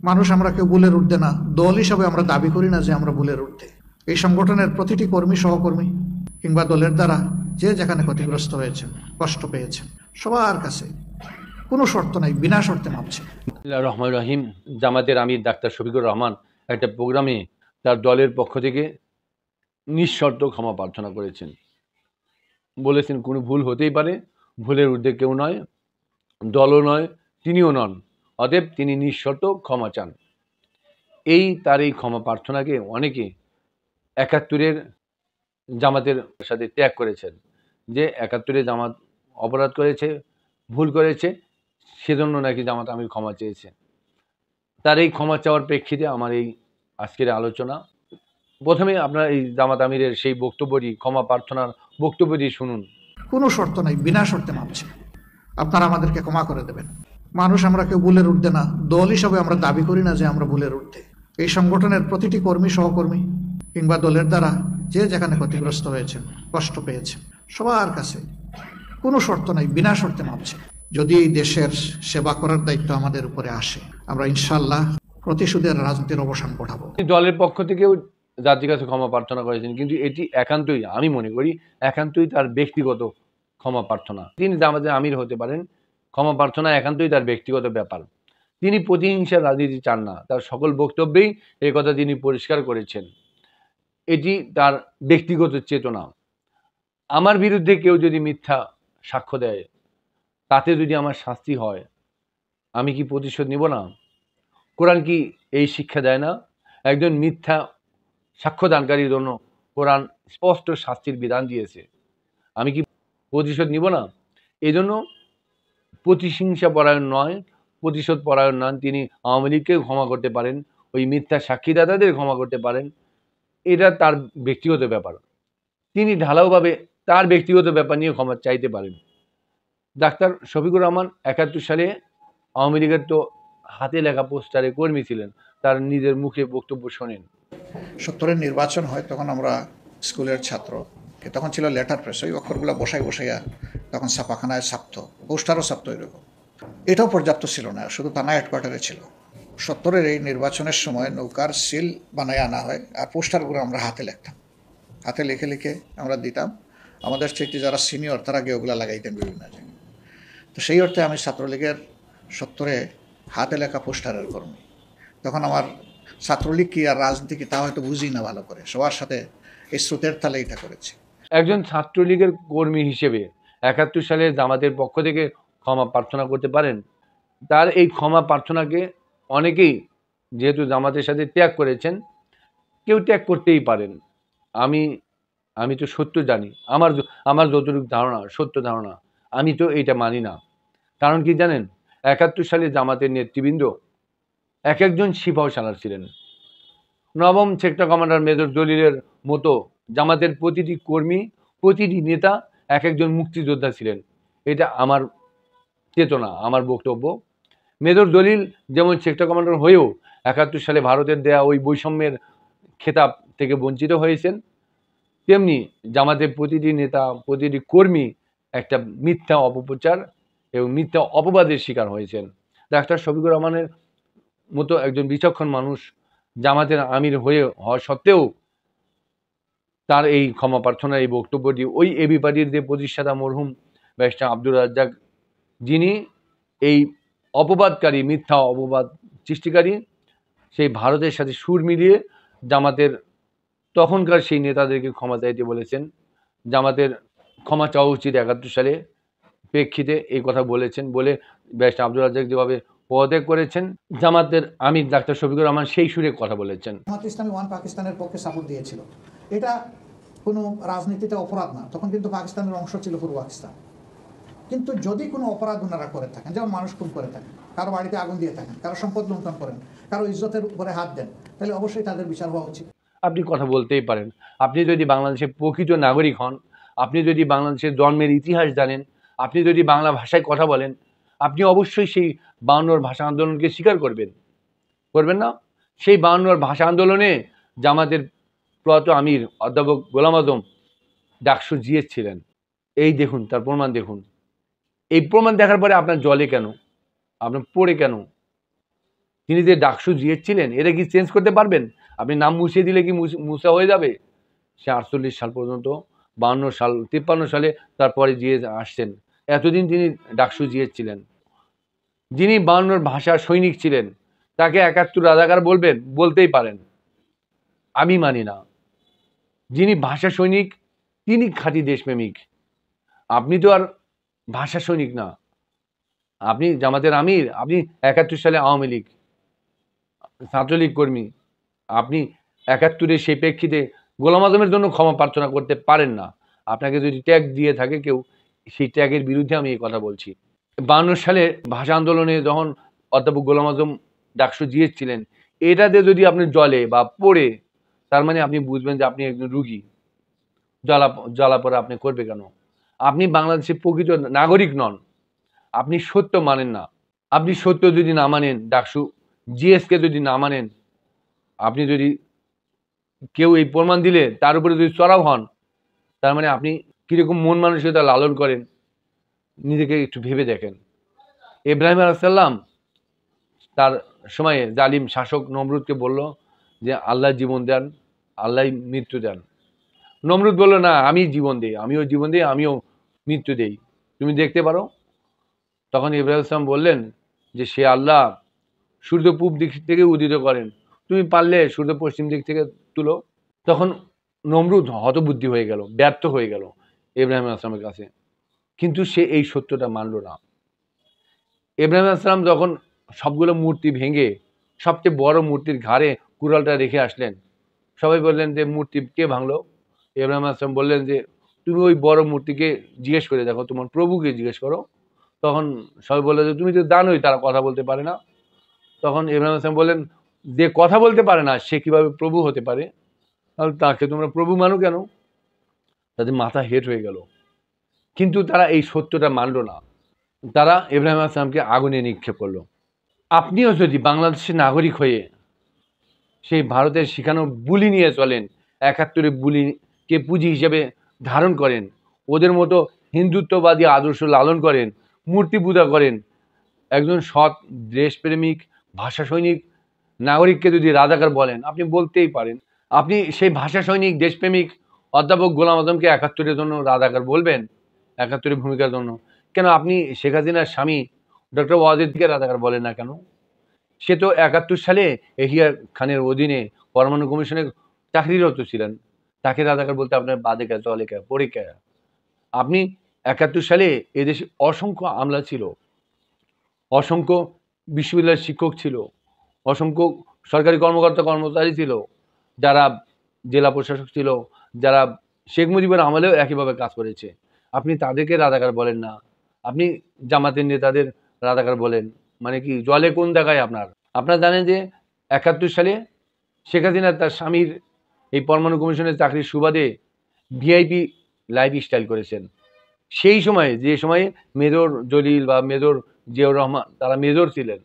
মানুষ আমরা কেউ ভুলের ঊর্ধ্বে না। দল হিসাবে আমরা দাবি করি না যে আমরা ভুলের ঊর্ধ্বে। এই সংগঠনের প্রতিটি কর্মী, সহকর্মী কিংবা দলের দ্বারা যে যেখানে ক্ষতিগ্রস্ত হয়েছেন, কষ্ট পেয়েছেন, সবার কাছে কোনো শর্ত নাই, বিনা শর্তে মাপছে। রহমান রহিম। জামাতের আমির ডাক্তার শফিকুর রহমান একটা প্রোগ্রামে তার দলের পক্ষ থেকে নিঃশর্ত ক্ষমা প্রার্থনা করেছেন। বলেছেন কোনো ভুল হতেই পারে, ভুলের ঊর্ধ্বে কেউ নয়, দলও নয়, তিনিও নন, অতএব তিনি নিঃশর্ত ক্ষমা চান। তার এই ক্ষমা প্রার্থনাকে অনেকে ৭১-এর জামাতের সাথে ত্যাগ করেছেন, যে ৭১-এ জামাত অপরাধ করেছে, ভুল করেছে, সেজন্য নাকি জামাত আমির ক্ষমা চেয়েছে। তার এই ক্ষমা চাওয়ার প্রেক্ষিতে আমার এই আজকের আলোচনা। প্রথমে আপনারা এই জামাত আমিরের সেই বক্তব্যটি, ক্ষমা প্রার্থনার বক্তব্যটি শুনুন। কোনো শর্ত নাই, বিনা শর্তে মাপছে। আপনারা আমাদেরকে ক্ষমা করে দেবেন। মানুষ আমরা কেউ ভুলের ঊর্ধ্বে না। দল হিসাবে আমরা দাবি করি না যে আমরা ভুলের ঊর্ধ্বে। এই সংগঠনের প্রতিটি কর্মী, সহকর্মী কিংবা দলের দ্বারা যে যেখানে ক্ষতিগ্রস্ত হয়েছেন, কষ্ট পেয়েছেন, সবার কাছে কোনো শর্ত নাই, বিনা শর্তে মাপছে। যদি এই দেশের সেবা করার দায়িত্ব আমাদের উপরে আসে, আমরা ইনশাআল্লাহ প্রতিশোধের রাজনীতির অবসান ঘটাবো। দলের পক্ষ থেকেও জাতির কাছে ক্ষমা প্রার্থনা করেছেন, কিন্তু এটি একান্তই, আমি মনে করি একান্তই তার ব্যক্তিগত ক্ষমা প্রার্থনা। তিনি জামাতের আমির হতে পারেন, ক্ষমা প্রার্থনা একান্তই তার ব্যক্তিগত ব্যাপার। তিনি প্রতিহিংসার রাজনীতি চান না, তার সকল বক্তব্যেই এই কথা তিনি পরিষ্কার করেছেন। এটি তার ব্যক্তিগত চেতনা। আমার বিরুদ্ধে কেউ যদি মিথ্যা সাক্ষ্য দেয়, তাতে যদি আমার শাস্তি হয়, আমি কি প্রতিশোধ নিব না? কোরআন কি এই শিক্ষা দেয় না? একজন মিথ্যা সাক্ষ্যদানকারীর জন্য কোরআন স্পষ্ট শাস্তির বিধান দিয়েছে। আমি কি প্রতিশোধ নিব না? এই জন্য প্রতিহিংসা পরায়ণ নয়, প্রতিশোধ পরায়ণ নন। তিনি আওয়ামী লীগকেও ক্ষমা করতে পারেন, ওই মিথ্যা সাক্ষীদাতাদের ক্ষমা করতে পারেন। এটা তার ব্যক্তিগত ব্যাপার। তিনি ঢালাওভাবে তার ব্যক্তিগত ব্যাপার নিয়ে ক্ষমা চাইতে পারেন। ডাক্তার শফিকুর রহমান ৭১ সালে আওয়ামী লীগের তো হাতে লেখা পোস্টারে কর্মী ছিলেন। তার নিজের মুখে বক্তব্য শোনেন। ৭০-এর নির্বাচন হয়, তখন আমরা স্কুলের ছাত্র, তখন ছিল লেটার প্রেস, ওই অক্ষরগুলো বসাইয়া তখন ছাপাখানায় ছাপত, পোস্টারও ছাপত। এরকম এটাও পর্যাপ্ত ছিল না, শুধু থানা হেডকোয়ার্টারে ছিল। ৭০-এর এই নির্বাচনের সময় নৌকার সিল বানায় আনা হয়, আর পোস্টারগুলো আমরা হাতে লিখতাম, হাতে লিখে আমরা দিতাম। আমাদের চেয়ে যারা সিনিয়র তারা গিয়ে ওগুলো লাগাইতেন বিভিন্ন জায়গায়। তো সেই অর্থে আমি ছাত্রলীগের ৭০-এ হাতে লেখা পোস্টারের কর্মী। তখন আমার ছাত্রলীগ কি আর রাজনীতি কি তা হয়তো বুঝি না ভালো করে, সবার সাথে এই স্রোতের তালে এটা করেছে। একজন ছাত্রলীগের কর্মী হিসেবে ৭১ সালে জামাতের পক্ষ থেকে ক্ষমা প্রার্থনা করতে পারেন। তার এই ক্ষমা প্রার্থনাকে অনেকেই, যেহেতু জামাতের সাথে ত্যাগ করেছেন, কেউ ত্যাগ করতেই পারেন। আমি তো সত্য জানি, আমার যতটুকু ধারণা, সত্য ধারণা, আমি তো এইটা মানি না। কারণ কি জানেন, ৭১ সালে জামাতের নেতৃবৃন্দ এক একজন সিপাহ সালার ছিলেন। নবম সেক্টর কমান্ডার মেজর জলিলের মতো জামাতের প্রতিটি কর্মী, প্রতিটি নেতা এক একজন মুক্তিযোদ্ধা ছিলেন। এটা আমার চেতনা, আমার বক্তব্য। মেজর জলিল যেমন সেক্টর কমান্ডার হয়েও ৭১ সালে ভারতের দেয়া ওই বৈষম্যের খেতাব থেকে বঞ্চিত হয়েছেন, তেমনি জামাতের প্রতিটি নেতা, প্রতিটি কর্মী একটা মিথ্যা অপপ্রচার এবং মিথ্যা অপবাদের শিকার হয়েছেন। ডাক্তার শফিকুর রহমানের মতো একজন বিচক্ষণ মানুষ জামাতের আমির হওয়া সত্ত্বেও তার এই ক্ষমা প্রার্থনার এই বক্তব্যটি ওই এবি পার্টির যে প্রতিষ্ঠাতা মরহুম ব্যারিস্টার আব্দুর রাজ্জাক, যিনি এই অপবাদকারী, মিথ্যা অপবাদ সৃষ্টিকারী, সেই ভারতের সাথে সুর মিলিয়ে জামাতের তখনকার সেই নেতাদেরকে ক্ষমা চাইতে বলেছেন। জামাতের ক্ষমা চাওয়া উচিত ৭১ সালে প্রেক্ষিতে এই কথা বলেছেন বলে ব্যারিস্টার আব্দুর রাজ্জাক যেভাবে পদত্যাগ করেছেন, জামাতের আমির ডাক্তার শফিকুর রহমান সেই সুরে কথা বলেছেন। জামাত ইসলামী ওয়ান পাকিস্তানের পক্ষে সাপোর্ট দিয়েছিল। এটা কোনো রাজনীতিতে অপরাধ না, তখন কিন্তু পাকিস্তানের অংশ ছিল পূর্ব পাকিস্তান। কিন্তু যদি কোনো অপরাধ ওনারা করে থাকেন, যেমন মানুষ খুন করে থাকেন, কারো বাড়িতে আগুন দিয়ে থাকেন, কারো সম্পদ লুণ্ঠন করেন, কারো ইজ্জতের উপরে হাত দেন, তাহলে অবশ্যই তাদের বিচার হওয়া উচিত। আপনি কথা বলতেই পারেন, আপনি যদি বাংলাদেশের প্রকৃত নাগরিক হন, আপনি যদি বাংলাদেশের জন্মের ইতিহাস জানেন, আপনি যদি বাংলা ভাষায় কথা বলেন, আপনি অবশ্যই সেই ৫২ ভাষা আন্দোলনকে স্বীকার করবেন না? সেই ৫২ ভাষা আন্দোলনে জামাতের প্রয়াত আমির অধ্যাপক গোলাম আজম ডাকসু জিএস ছিলেন। এই দেখুন, তার প্রমাণ দেখুন। এই প্রমাণ দেখার পরে আপনার জলে কেন, আপনার পড়ে কেন? তিনি যে ডাকসু জিয়েছিলেন এটা কি চেঞ্জ করতে পারবেন? আপনি নাম মুছিয়ে দিলে কি মুছা হয়ে যাবে? সে 48 সাল পর্যন্ত 52 সাল 53 সালে তারপরে জিয়ে আসছেন। এতদিন তিনি ডাকসু জিয়েছিলেন। যিনি 52 ভাষার সৈনিক ছিলেন তাকে 71 রাজাকার বলবেন? বলতেই পারেন। আমি মানি না। যিনি ভাষা সৈনিক তিনি খাঁটি দেশপ্রেমিক। আপনি তো আর ভাষা সৈনিক না। আপনি জামাতের আমির, আপনি 71 সালে আওয়ামী লীগ ছাত্রলীগ কর্মী। আপনি 71-এ সেই প্রেক্ষিতে গোলাম আজমের জন্য ক্ষমা প্রার্থনা করতে পারেন না। আপনাকে যদি ট্যাগ দিয়ে থাকে কেউ, সেই ট্যাগের বিরুদ্ধে আমি এই কথা বলছি। 52 সালে ভাষা আন্দোলনে যখন অধ্যাপক গোলাম আজম ডাকসু জিয়েছিলেন, এটাতে যদি আপনি জলে বা পড়ে, তার মানে আপনি বুঝবেন যে আপনি একজন রুগী। জ্বালা পড়া আপনি করবে কেন? আপনি বাংলাদেশের প্রকৃত নাগরিক নন। আপনি সত্য মানেন না। আপনি সত্য যদি না মানেন, ডাকসু জিএসকে যদি না মানেন, আপনি যদি কেউ এই প্রমাণ দিলে তার উপরে যদি চড়াও হন, তার মানে আপনি কিরকম মন মানসিকতা লালন করেন নিজেকে একটু ভেবে দেখেন। ইব্রাহিম আলাইহিস সালাম তার সময়ে জালিম শাসক নমরুদকে বলল যে আল্লাহ জীবন দেন, আল্লাহ মৃত্যু দেন। নমরুদ বলল না, আমি জীবন দিই, আমিও জীবন দিই, আমিও মৃত্যু দেই, তুমি দেখতে পারো। তখন ইব্রাহিম আলাইহিস সালাম বললেন যে সে আল্লাহ সূর্য পূব দিক থেকে উদিত করেন, তুমি পারলে সূর্য পশ্চিম দিক থেকে তুলো। তখন নমরুদ হতবুদ্ধি হয়ে গেল, ব্যর্থ হয়ে গেল ইব্রাহিম আলাইহিস সালামের কাছে। কিন্তু সে এই সত্যটা মানল না। ইব্রাহিম আলাইহিস সালাম যখন সবগুলো মূর্তি ভেঙে সবচেয়ে বড় মূর্তির ঘাড়ে কুড়ালটা রেখে আসলেন, সবাই বললেন যে মূর্তি কে ভাঙলো? ইব্রাহিম আলাইহিস সালাম বললেন যে তুমি ওই বড় মূর্তিকে জিজ্ঞেস করে দেখো, তোমার প্রভুকে জিজ্ঞেস করো। তখন সবাই বললো যে তুমি তো জানোই তারা কথা বলতে পারে না। তখন ইব্রাহিম আলাইহিস সালাম বললেন, যে কথা বলতে পারে না সে কিভাবে প্রভু হতে পারে? তাহলে তাকে তোমরা প্রভু মানো কেন? তাদের মাথা হেট হয়ে গেল। কিন্তু তারা এই সত্যটা মানল না। তারা ইব্রাহিম আলাইহিস সালামকে আগুনে নিক্ষেপ করলো। আপনিও যদি বাংলাদেশের নাগরিক হয়ে সেই ভারতের শিখানো বুলি নিয়ে চলেন, 71-এ বুলিকে পুঁজি হিসেবে ধারণ করেন, ওদের মতো হিন্দুত্ববাদী আদর্শ লালন করেন, মূর্তি পূজা করেন, একজন সৎ দেশপ্রেমিক ভাষা সৈনিক নাগরিককে যদি রাজাকার বলেন, আপনি বলতেই পারেন। আপনি সেই ভাষা সৈনিক দেশপ্রেমিক অধ্যাপক গোলাম আজমকে 71-এর জন্য রাজাকার বলবেন, 71-এর ভূমিকার জন্য? কেন আপনি শেখ হাসিনার স্বামী ডক্টর ওয়াজেদকে রাজাকার বলেন না কেন? সে তো 71 সালে এহিয়া খানের অধীনে পরমাণু কমিশনে চাকরিরত ছিলেন। তাকে রাজাকার বলতে আপনার বাদে কে, চলে কে, পড়ে কে? আপনি 71 সালে এদেশে অসংখ্য আমলা ছিল, অসংখ্য বিশ্ববিদ্যালয়ের শিক্ষক ছিল, অসংখ্য সরকারি কর্মকর্তা কর্মচারী ছিল, যারা জেলা প্রশাসক ছিল, যারা শেখ মুজিবের আমলেও একইভাবে কাজ করেছে। আপনি তাদেরকে রাজাকার বলেন না, আপনি জামাতের নেতাদের রাজাকার বলেন। মানে কি জলে কোন দেখায় আপনার? আপনারা জানেন যে 71 সালে শেখ হাসিনা তার স্বামীর এই পরমাণু কমিশনের চাকরির সুবাদে ভিআইপি লাইফ স্টাইল করেছেন। সেই সময়ে যে সময়ে মেজর জলিল বা মেজর জিয়াউর রহমান তারা মেজর ছিলেন,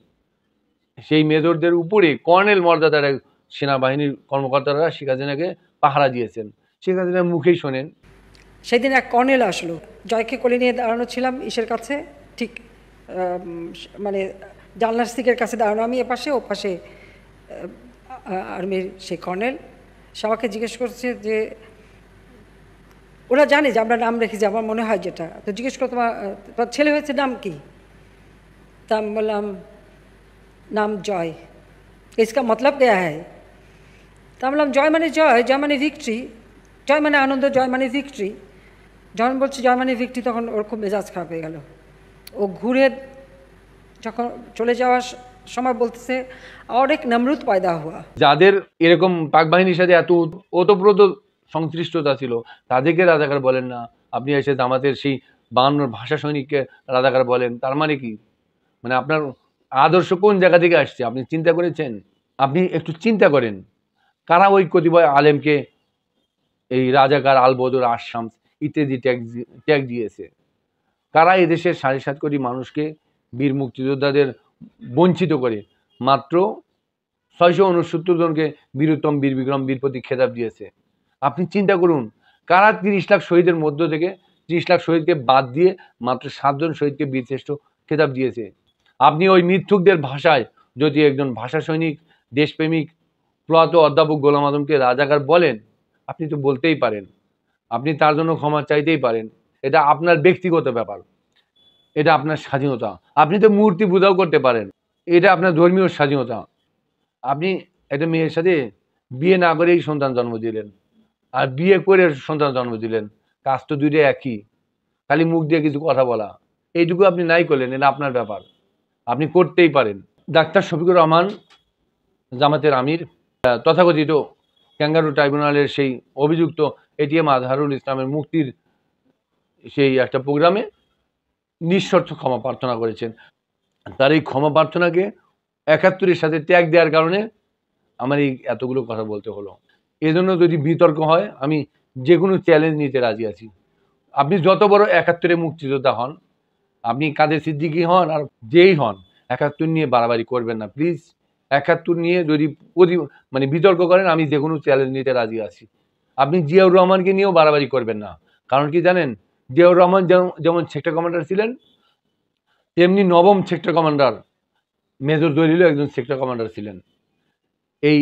সেই মেজরদের উপরে কর্নেল মর্যাদার সেনাবাহিনীর কর্মকর্তারা শেখ হাসিনাকে পাহারা দিয়েছেন। শেখ হাসিনার মুখেই শোনেন। সেদিন এক কর্নেল আসলো, জয়কে কোলে নিয়ে দাঁড়ানো ছিলাম ইসের কাছে, ঠিক মানে জানলার সিকের কাছে দাঁড়ানো, আমি এপাশে ও পাশে আর্মির সেই কর্নেল। সে আমাকে জিজ্ঞেস করছে যে ওরা জানে যে আমরা নাম রেখেছি, আমার মনে হয় যেটা, তো জিজ্ঞেস করো তোমার ছেলে হয়েছে নাম কি? তা আমি বললাম নাম জয়। इसका मतलब क्या है? তা বললাম জয় মানে জয়, জয় মানে ভিক্টরি, জয় মানে আনন্দ, জয় মানে ভিক্টরি। যখন বলছি জয় মানে ভিক্টরি তখন ওর খুব মেজাজ খারাপ হয়ে গেল। ও ঘুরে যখন চলে যাওয়ার সময় বলতেছে और एक नमरूद पैदा हुआ। যাদের এরকম পাক বাহিনীর সাথে এত ওতপ্রোত সংশ্লিষ্টতা ছিল তাদেরকে রাজাকার বলেন না, আপনি এসে জামাতের সেই 52 ভাষা সৈনিককে রাজাকার বলেন। তার মানে কি? মানে আপনার আদর্শ কোন জায়গা থেকে আসছে আপনি চিন্তা করেছেন? আপনি একটু চিন্তা করেন, কারা ওই কতিপয় আলেমকে এই রাজাকার, আলবদর, আশামস ইত্যাদি ট্যাগ দিয়েছে? কারা এদেশের 7.5 কোটি মানুষকে, বীর মুক্তিযোদ্ধাদের বঞ্চিত করে মাত্র 669 জনকে বীরুত্তম, বীর বিক্রম, বীর প্রতীক খেতাব দিয়েছে? আপনি চিন্তা করুন, কারা 30 লাখ শহীদের মধ্য থেকে 30 লাখ শহীদকে বাদ দিয়ে মাত্র 7 জন শহীদকে বীরশ্রেষ্ঠ খেতাব দিয়েছে? আপনি ওই মিথ্যুকদের ভাষায় যদি একজন ভাষা সৈনিক, দেশপ্রেমিক, প্রয়াত অধ্যাপক গোলাম আজমকে রাজাকার বলেন, আপনি তো বলতেই পারেন, আপনি তার জন্য ক্ষমা চাইতেই পারেন। এটা আপনার ব্যক্তিগত ব্যাপার, এটা আপনার স্বাধীনতা। আপনি তো মূর্তি পূজাও করতে পারেন, এটা আপনার ধর্মীয় স্বাধীনতা। আপনি একটা মেয়ের সাথে বিয়ে না করেই সন্তান জন্ম দিলেন, আর বিয়ে করে সন্তান জন্ম দিলেন, কাজ তো দুইটা একই, খালি মুখ দিয়ে কিছু কথা বলা। এইটুকু আপনি নাই করলেন, এটা আপনার ব্যাপার, আপনি করতেই পারেন। ডাক্তার শফিকুর রহমান, জামাতের আমির, তথাকথিত ক্যাঙ্গারু ট্রাইব্যুনালের সেই অভিযুক্ত এটিএম আজহারুল ইসলামের মুক্তির সেই একটা প্রোগ্রামে নিঃশর্ত ক্ষমা প্রার্থনা করেছেন। তার এই ক্ষমা প্রার্থনাকে ৭১-এর সাথে ট্যাগ দেওয়ার কারণে আমার এই এতগুলো কথা বলতে হলো। এজন্য যদি বিতর্ক হয়, আমি যে কোনো চ্যালেঞ্জ নিতে রাজি আছি। আপনি যত বড় ৭১-এর মুক্তিযোদ্ধা হন, আপনি কাদের সিদ্দিকী হন আর যেই হন, ৭১ নিয়ে বাড়াবাড়ি করবেন না প্লিজ। ৭১ নিয়ে যদি বিতর্ক করেন, আমি যে কোনো চ্যালেঞ্জ নিতে রাজি আছি। আপনি জিয়াউর রহমানকে নিয়েও বাড়াবাড়ি করবেন না। কারণ কি জানেন, জিয়াউর রহমান যেমন সেক্টর কমান্ডার ছিলেন, তেমনি নবম সেক্টর কমান্ডার মেজর দলিলও একজন সেক্টর কমান্ডার ছিলেন। এই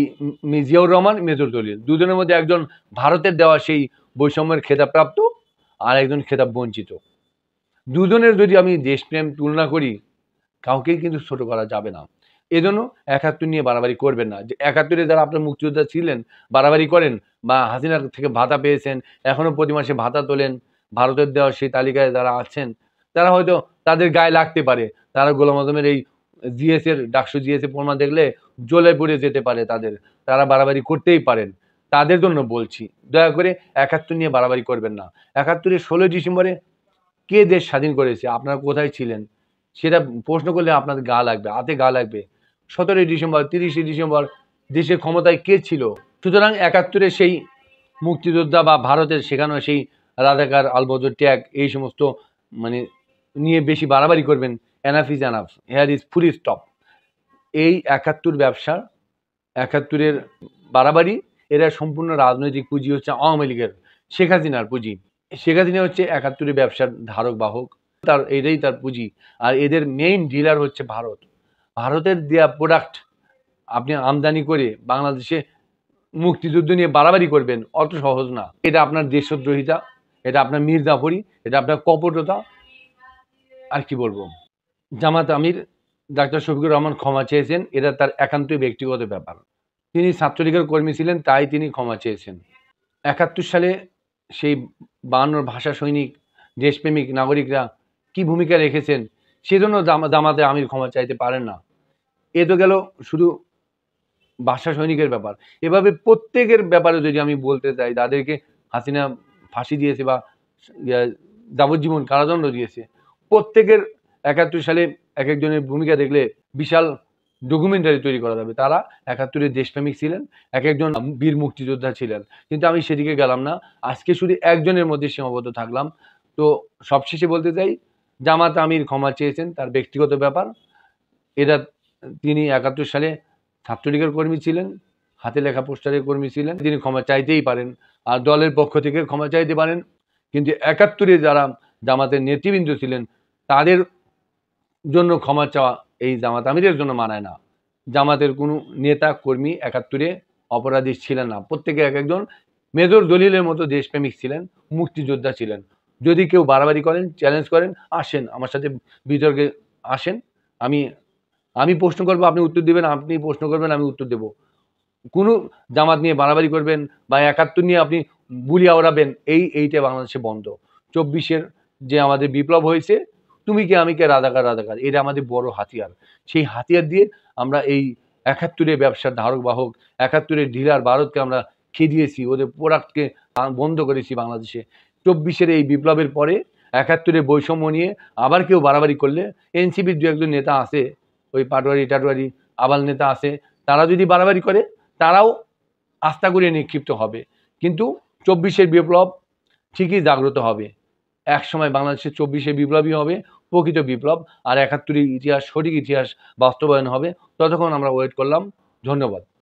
জিয়াউর রহমান, মেজর দলিল, দুজনের মধ্যে একজন ভারতের দেওয়া সেই বৈষম্যের খেতাবপ্রাপ্ত, আর একজন খেতাব বঞ্চিত। দুজনের যদি আমি দেশপ্রেম তুলনা করি, কাউকেই কিন্তু ছোট করা যাবে না। এজন্য ৭১ নিয়ে বাড়াবাড়ি করবেন না। যে ৭১-এ যারা আপনার মুক্তিযোদ্ধা ছিলেন বাড়াবাড়ি করেন, বা হাসিনার থেকে ভাতা পেয়েছেন, এখনো প্রতি মাসে ভাতা তোলেন, ভারতের দেওয়া সেই তালিকায় যারা আছেন, তারা হয়তো তাদের গায়ে লাগতে পারে, তারা গোলাম আজমের এই জিএসের ডাকসু জিএসের প্রমাণ দেখলে জ্বলে পড়ে যেতে পারে তাদের, তারা বাড়াবাড়ি করতেই পারেন। তাদের জন্য বলছি, দয়া করে ৭১ নিয়ে বাড়াবাড়ি করবেন না। ৭১-এর ১৬ ডিসেম্বরে কে দেশ স্বাধীন করেছে, আপনারা কোথায় ছিলেন, সেটা প্রশ্ন করলে আপনাদের গা লাগবে, হাতে গা লাগবে। ১৭ই ডিসেম্বর, ৩০শে ডিসেম্বর দেশের ক্ষমতায় কে ছিল? সুতরাং ৭১-এর সেই মুক্তিযোদ্ধা বা ভারতের শেখানো সেই রাজাকার, আলবদর ট্যাগ, এই সমস্ত নিয়ে বেশি বাড়াবাড়ি করবেন, enough is enough, hair is full stop. এই ৭১ ব্যবসা, ৭১-এর বাড়াবাড়ি, এরা সম্পূর্ণ রাজনৈতিক পুঁজি হচ্ছে আওয়ামী লীগের, শেখ হাসিনার পুঁজি। শেখ হাসিনা হচ্ছে ৭১-এর ব্যবসার ধারক বাহক, এটাই তার পুঁজি। আর এদের মেইন ডিলার হচ্ছে ভারত। ভারতের দেয়া প্রোডাক্ট আপনি আমদানি করে বাংলাদেশে মুক্তিযুদ্ধ নিয়ে বাড়াবাড়ি করবেন, অত সহজ না। এটা আপনার দেশদ্রোহিতা, এটা আপনার মির্জাফরি, এটা আপনার কপটতা। আর কি বলবো। জামাত আমির ডাক্তার শফিকুর রহমান ক্ষমা চেয়েছেন, এটা তার একান্তই ব্যক্তিগত ব্যাপার। তিনি ছাত্রলীগের কর্মী ছিলেন, তাই তিনি ক্ষমা চেয়েছেন। ৭১ সালে সেই ৫২ ভাষা সৈনিক, দেশপ্রেমিক নাগরিকরা কি ভূমিকা রেখেছেন, সেজন্য জামাতে আমির ক্ষমা চাইতে পারেন না। এ তো গেল শুধু ভাষা সৈনিকের ব্যাপার। এভাবে প্রত্যেকের ব্যাপারে যদি আমি বলতে চাই, যাদেরকে হাসিনা ফাঁসি দিয়েছে বা যাবজ্জীবন কারাদণ্ড দিয়েছে, প্রত্যেকের ৭১ সালে এক একজনের ভূমিকা দেখলে বিশাল ডকুমেন্টারি তৈরি করা যাবে। তারা ৭১-এর দেশপ্রেমিক ছিলেন, এক একজন বীর মুক্তিযোদ্ধা ছিলেন। কিন্তু আমি সেদিকে গেলাম না, আজকে শুধু একজনের মধ্যে সীমাবদ্ধ থাকলাম। তো সবশেষে বলতে চাই, জামাত আমির ক্ষমা চেয়েছেন, তার ব্যক্তিগত ব্যাপার। এটা তিনি ৭১ সালে ছাত্রলীগের কর্মী ছিলেন, হাতে লেখা পোস্টারের কর্মী ছিলেন, তিনি ক্ষমা চাইতেই পারেন, আর দলের পক্ষ থেকে ক্ষমা চাইতে পারেন। কিন্তু ৭১-এ যারা জামাতের নেতৃবৃন্দ ছিলেন, তাদের জন্য ক্ষমা চাওয়া এই জামাত আমিরের জন্য মানায় না। জামাতের কোনো নেতা কর্মী ৭১-এ অপরাধী ছিলেন না, প্রত্যেকে এক একজন মেজর দলিলের মতো দেশপ্রেমিক ছিলেন, মুক্তিযোদ্ধা ছিলেন। যদি কেউ বাড়াবাড়ি করেন, চ্যালেঞ্জ করেন, আসেন আমার সাথে বিতর্কে আসেন। আমি প্রশ্ন করবো, আপনি উত্তর দেবেন, আপনি প্রশ্ন করবেন, আমি উত্তর দেব। কোনো জামাত নিয়ে বাড়াবাড়ি করবেন বা ৭১ নিয়ে আপনি বুলিয়া ওড়াবেন, এইটা বাংলাদেশে বন্ধ। ২৪-এর যে আমাদের বিপ্লব হয়েছে, তুমি কে আমি কে, রাজাকার রাজাকার, এটা আমাদের বড় হাতিয়ার। সেই হাতিয়ার দিয়ে আমরা এই ৭১-এর ব্যবসার ধারক বাহক, ৭১-এর ডিলার ভারতকে আমরা খেদিয়েছি, ওদের প্রোডাক্টকে বন্ধ করেছি বাংলাদেশে। ২৪-এর এই বিপ্লবের পরে ৭১-এর বৈষম্য নিয়ে আবার কেউ বাড়াবাড়ি করলে, এনসিপির দু একজন নেতা আছে, ওই পাটোয়ারি টাটোয়ারি আবাল নেতা আছে, তারা যদি বাড়াবাড়ি করে, তারাও আস্থা করে নিক্ষিপ্ত হবে। কিন্তু ২৪-এর বিপ্লব ঠিকই জাগ্রত হবে। এক সময় বাংলাদেশের ২৪-এর বিপ্লবই হবে প্রকৃত বিপ্লব, আর ৭১-এর ইতিহাস, সঠিক ইতিহাস বাস্তবায়ন হবে। ততক্ষণ আমরা ওয়েট করলাম। ধন্যবাদ।